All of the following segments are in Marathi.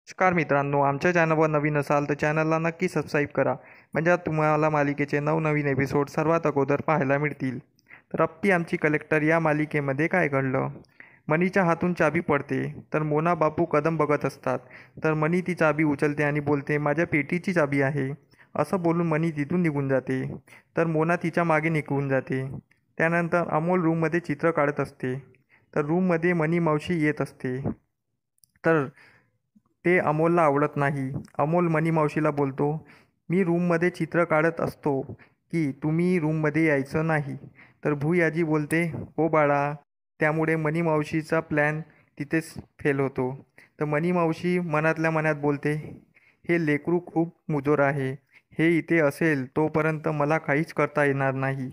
नमस्कार मित्रांनो, आमच्या चॅनलवर नवीन असाल तर चॅनलला नक्की सबस्क्राईब करा. म्हणजे तुम्हाला मालिकेचे नवनवीन एपिसोड सर्वात अगोदर पाहायला मिळतील. तर अप्पी आमची कलेक्टर या मालिकेमध्ये काय घडलं? मनीच्या हातून चाबी पडते, तर मोना बापू कदम बघत असतात. तर मनी ती चाबी उचलते आणि बोलते, माझ्या पेटीची चाबी आहे. असं बोलून मनी तिथून निघून जाते. तर मोना तिच्या मागे निघून जाते. त्यानंतर अमोल रूममध्ये चित्र काढत असते. तर रूममध्ये मनी मावशी येत असते. तर ते अमोलला आवडत नाही. अमोल मनी मावशीला बोलतो, मी रूममध्ये चित्र काढत असतो की तुम्ही रूममध्ये यायचं नाही. तर भूयाजी बोलते, हो बाळा. त्यामुळे मनी मावशीचा प्लॅन तिथेच फेल होतो. तर मनी मावशी मनातल्या मनात बोलते, हे लेकरू खूप मुजोर आहे. हे इथे असेल तोपर्यंत मला काहीच करता येणार नाही.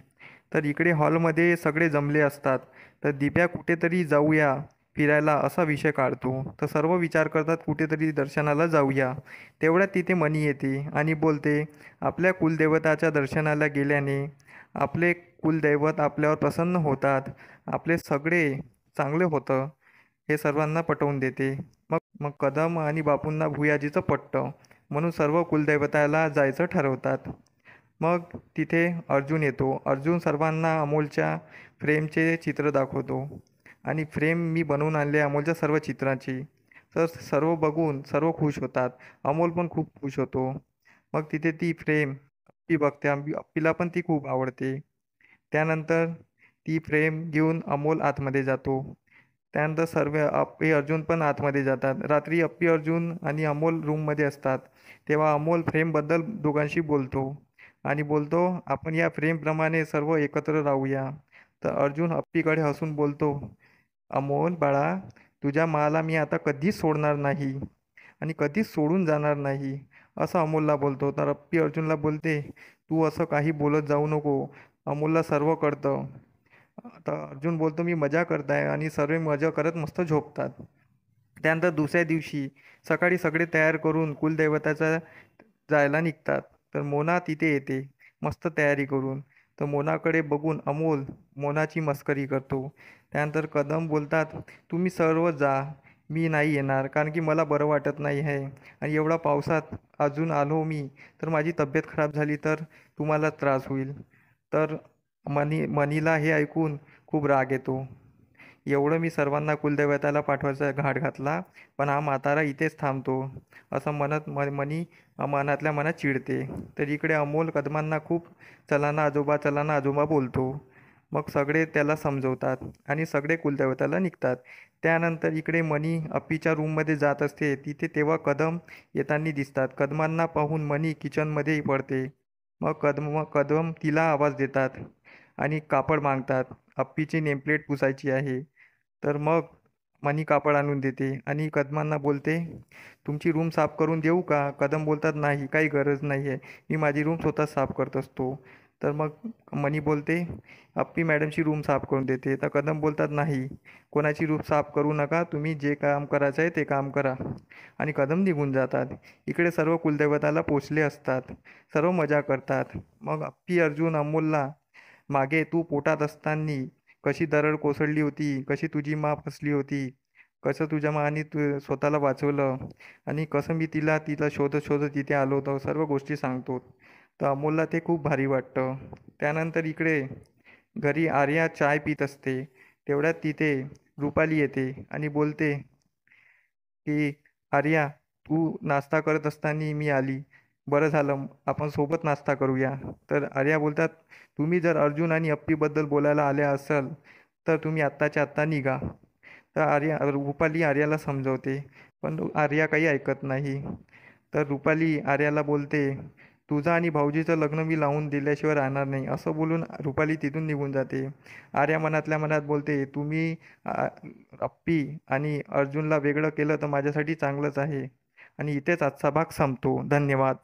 तर इकडे हॉलमध्ये सगळे जमले असतात. तर दिप्या कुठेतरी जाऊया फिरायला असा विषय काढतो. तर सर्व विचार करतात कुठेतरी दर्शनाला जाऊया. तेवढ्यात तिथे मनी येते आणि बोलते, आपल्या कुलदेवताच्या दर्शनाला गेल्याने आपले कुलदैवत आपल्यावर प्रसन्न होतात. आपले सगळे चांगले होतं. हे सर्वांना पटवून देते. मग मग कदम आणि बापूंना भुयाजीचं पटतं. म्हणून सर्व कुलदैवताला जायचं ठरवतात. मग तिथे अर्जुन येतो. अर्जुन सर्वांना अमोलच्या फ्रेमचे चित्र दाखवतो आणि फ्रेम मी बनवून आणले अमोलच्या सर्व चित्राची. तर सर्व बघून सर्व खुश होतात. अमोल पण खूप खुश होतो. मग तिथे ती फ्रेम अप्पी बघते. अप्पीला पण ती खूप आवडते. त्यानंतर ती फ्रेम घेऊन अमोल आतमध्ये जातो. त्यानंतर सर्व अप्पी अर्जुन पण आतमध्ये जातात. रात्री अप्पी अर्जुन आणि अमोल रूममध्ये असतात. तेव्हा अमोल फ्रेमबद्दल दोघांशी बोलतो आणि बोलतो, आपण या फ्रेमप्रमाणे सर्व एकत्र राहूया. तर अर्जुन अप्पीकडे हसून बोलतो, अमोल बाळा, तुझ्या माला मी आता कधीच सोडणार नाही आणि कधीच सोडून जाणार नाही, असं अमोलला बोलतो. तर अप्पी अर्जुनला बोलते, तू असं काही बोलत जाऊ नको. अमोलला सर्व कळतं. आता अर्जुन बोलतो, मी मजा करताय आणि सर्व मजा करत मस्त झोपतात. त्यानंतर दुसऱ्या दिवशी सकाळी सगळे तयार करून कुलदैवताचा जायला निघतात. तर मोना तिथे येते मस्त तयारी करून. तर मोनाकडे बघून अमोल मोनाची मस्करी करतो. त्यानंतर कदम बोलतात, तुम्ही सर्व जा, मी नाही येणार कारण की मला बरं वाटत नाही आहे आणि एवढा पावसात अजून आलो मी तर माझी तब्येत खराब झाली तर तुम्हाला त्रास होईल. तर मनीला हे ऐकून खूप राग येतो. एवढं मी सर्वांना कुलदैवताला पाठवायचा घाट घातला, पण हा म्हातारा इथेच थांबतो, असं म्हणत मनी मनातल्या मनात चिडते. तर इकडे अमोल कदमांना खूप चला ना आजोबा बोलतो. मग सगळे त्याला समजवतात आणि सगळे कुलदैवताला निघतात. त्यानंतर इकडे मनी अप्पीच्या रूममध्ये जात असते. तिथे तेव्हा कदम येताना दिसतात. कदमांना पाहून मनी किचनमध्ये पडते. मग कदम तिला आवाज देतात आणि कापड मागतात. अप्पीची नेमप्लेट पुसायची आहे. तर मग मनी कापड आणून देते आणि कदमांना बोलते, तुमची रूम साफ करून देऊ का? कदम बोलतात, नाही, काही गरज नाही आहे. मी माझी रूम स्वतः साफ करत असतो. तर मग मनी बोलते, अप्पी मॅडमची रूम साफ करून देते. तर कदम बोलतात, नाही, कोणाची रूम साफ करू नका. तुम्ही जे काम करायचं आहे ते काम करा. आणि कदम निघून जातात. इकडे सर्व कुलदैवताला पोचले असतात. सर्व मजा करतात. मग अप्पी अर्जुन अमोलला, मागे तू पोटात असताना कशी दरड कोसळली होती, कशी तुझी माँ फसली होती, कसं तुझ्या माँने तू स्वतःला वाचवलं आणि कसं मी तिला तिला शोधत शोधत इथे आलो होतो, सर्व गोष्टी सांगतो. तर अमोलला ते खूप भारी वाटतं. त्यानंतर इकडे घरी आर्या चाय पीत असते. तेवढ्यात तिथे रुपाली येते आणि बोलते की, आर्या, तू नाश्ता करत असताना मी आली. बरं झालं, आपण सोबत नाश्ता करूया. तर आर्या बोलतात, तुम्ही जर अर्जुन आणि अप्पीबद्दल बोलायला आल्या असाल तर तुम्ही आत्ताच्या आत्ता निघा. तर रुपाली आर्याला समजवते, पण आर्या काही ऐकत नाही. तर रुपाली आर्याला बोलते, तुझं आणि भाऊजीचं लग्न मी लावून दिल्याशिवाय राहणार नाही, असं बोलून रुपाली तिथून निघून जाते. आर्या मनातल्या मनात बोलते, तुम्ही अप्पी आणि अर्जुनला वेगळं केलं तर माझ्यासाठी चांगलंच आहे. आणि इथेच आजचा भाग संपतो. धन्यवाद.